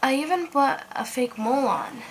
I even put a fake mole on.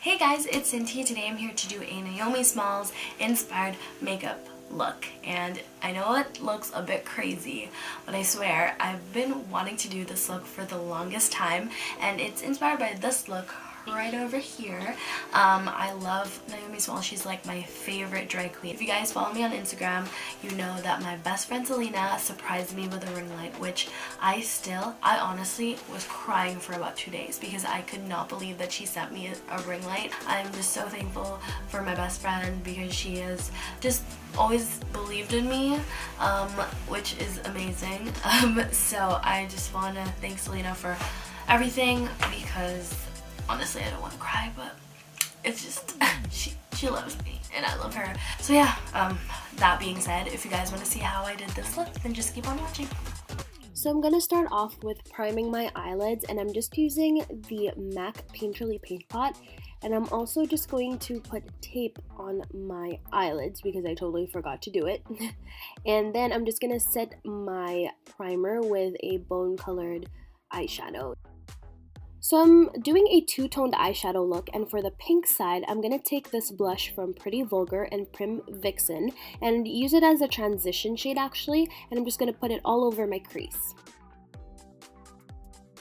Hey guys, it's Cynthia. Today I'm here to do a Naomi Smalls inspired makeup look, and I know it looks a bit crazy, but I swear I've been wanting to do this look for the longest time, and it's inspired by this look right over here. I love Naomi Smalls. She's like my favorite drag queen. If you guys follow me on Instagram, you know that my best friend Selena surprised me with a ring light, which I honestly was crying for about 2 days because I could not believe that she sent me a ring light. I'm just so thankful for my best friend because she has just always believed in me, which is amazing. So I just want to thank Selena for everything because honestly, I don't want to cry, but it's just, she loves me and I love her. So yeah, that being said, if you guys want to see how I did this look, then just keep on watching. So I'm going to start off with priming my eyelids, and I'm just using the MAC Painterly Paint Pot, and I'm also just going to put tape on my eyelids because I totally forgot to do it. And then I'm just going to set my primer with a bone colored eyeshadow. So I'm doing a two-toned eyeshadow look, and for the pink side, I'm going to take this blush from Pretty Vulgar and Prim Vixen and use it as a transition shade actually, and I'm just going to put it all over my crease.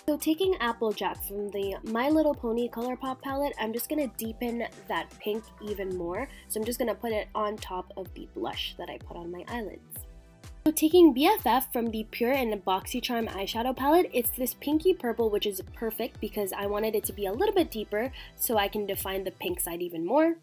So taking Applejack from the My Little Pony Colourpop palette, I'm just going to deepen that pink even more, so I'm just going to put it on top of the blush that I put on my eyelids. So taking BFF from the Pure and BoxyCharm eyeshadow palette, it's this pinky purple, which is perfect because I wanted it to be a little bit deeper so I can define the pink side even more.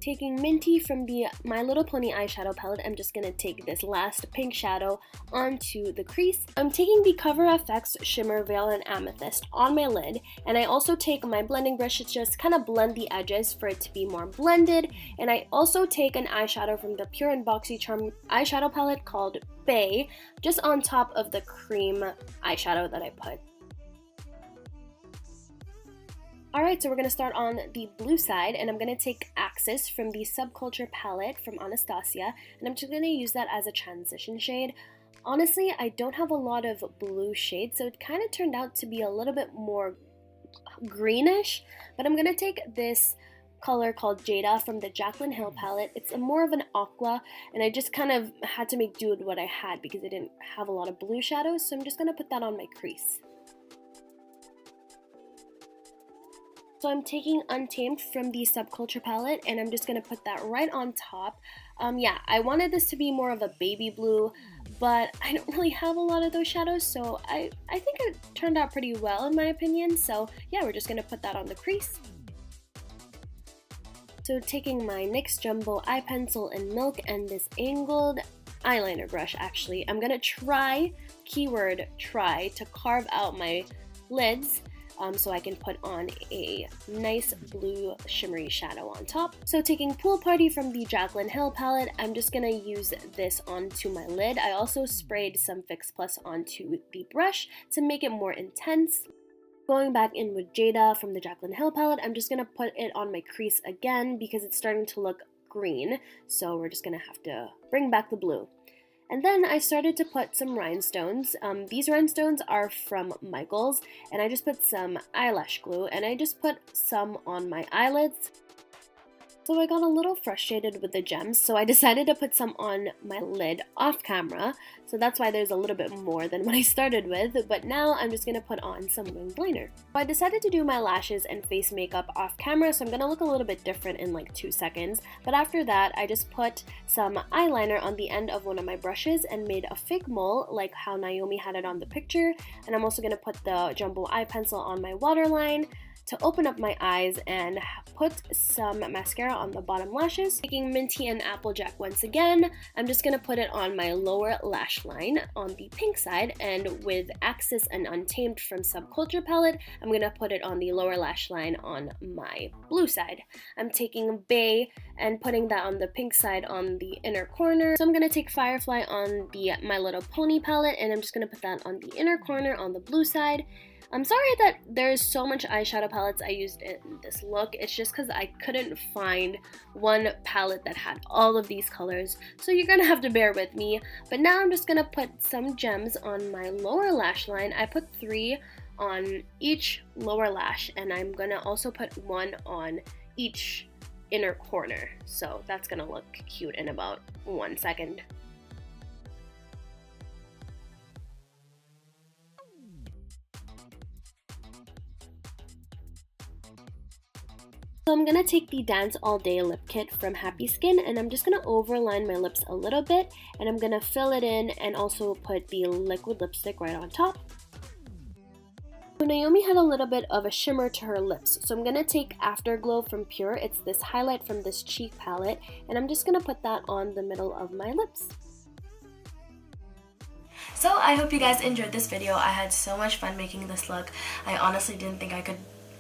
Taking Minty from the My Little Pony eyeshadow palette, I'm just going to take this last pink shadow onto the crease. I'm taking the Cover FX Shimmer Veil and Amethyst on my lid, and I also take my blending brush to just kind of blend the edges for it to be more blended, and I also take an eyeshadow from the Pure and BoxyCharm eyeshadow palette called Bay, just on top of the cream eyeshadow that I put. Alright, so we're going to start on the blue side, and I'm going to take Axis from the Subculture palette from Anastasia, and I'm just going to use that as a transition shade. Honestly, I don't have a lot of blue shades, so it kind of turned out to be a little bit more greenish, but I'm going to take this color called Jada from the Jaclyn Hill palette. It's more of an aqua, and I just kind of had to make do with what I had because I didn't have a lot of blue shadows, so I'm just going to put that on my crease. So I'm taking Untamed from the Subculture palette, and I'm just going to put that right on top. Yeah, I wanted this to be more of a baby blue, but I don't really have a lot of those shadows, so I think it turned out pretty well in my opinion. So yeah, we're just going to put that on the crease. So taking my NYX Jumbo Eye Pencil in Milk and this angled eyeliner brush, actually, I'm going to try, keyword try, to carve out my lids. So I can put on a nice blue shimmery shadow on top. So taking Pool Party from the Jaclyn Hill palette, I'm just going to use this onto my lid. I also sprayed some Fix Plus onto the brush to make it more intense. Going back in with Jada from the Jaclyn Hill palette, I'm just going to put it on my crease again because it's starting to look green. So we're just going to have to bring back the blue. And then I started to put some rhinestones. These rhinestones are from Michaels, and I just put some eyelash glue, and I just put some on my eyelids. So I got a little frustrated with the gems, so I decided to put some on my lid off camera. So that's why there's a little bit more than what I started with, but now I'm just going to put on some winged liner. So I decided to do my lashes and face makeup off camera, so I'm going to look a little bit different in like 2 seconds. But after that, I just put some eyeliner on the end of one of my brushes and made a fake mole like how Naomi had it on the picture. And I'm also going to put the Jumbo Eye Pencil on my waterline, to open up my eyes and put some mascara on the bottom lashes. Taking Minty and Applejack once again, I'm just going to put it on my lower lash line on the pink side, and with Axis and Untamed from Subculture palette, I'm going to put it on the lower lash line on my blue side. I'm taking Bay and putting that on the pink side on the inner corner. So I'm going to take Firefly on the My Little Pony palette, and I'm just going to put that on the inner corner on the blue side. I'm sorry that there's so much eyeshadow palettes I used in this look. It's just because I couldn't find one palette that had all of these colors, so you're gonna have to bear with me. But now I'm just gonna put some gems on my lower lash line. I put 3 on each lower lash, and I'm gonna also put 1 on each inner corner. So that's gonna look cute in about 1 second. So I'm going to take the Dance All Day lip kit from Happy Skin, and I'm just going to overline my lips a little bit, and I'm going to fill it in and also put the liquid lipstick right on top. So Naomi had a little bit of a shimmer to her lips, so I'm going to take Afterglow from Pure. It's this highlight from this cheek palette, and I'm just going to put that on the middle of my lips. So I hope you guys enjoyed this video. I had so much fun making this look. I honestly didn't think I could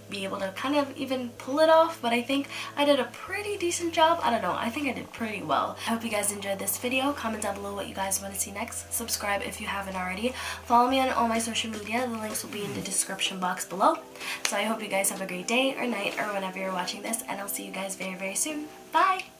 be able to kind of even pull it off, but I think I did a pretty decent job. I don't know, I think I did pretty well. I hope you guys enjoyed this video. Comment down below what you guys want to see next. Subscribe if you haven't already. Follow me on all my social media. The links will be in the description box below. So I hope you guys have a great day or night or whenever you're watching this, and I'll see you guys very, very soon. Bye!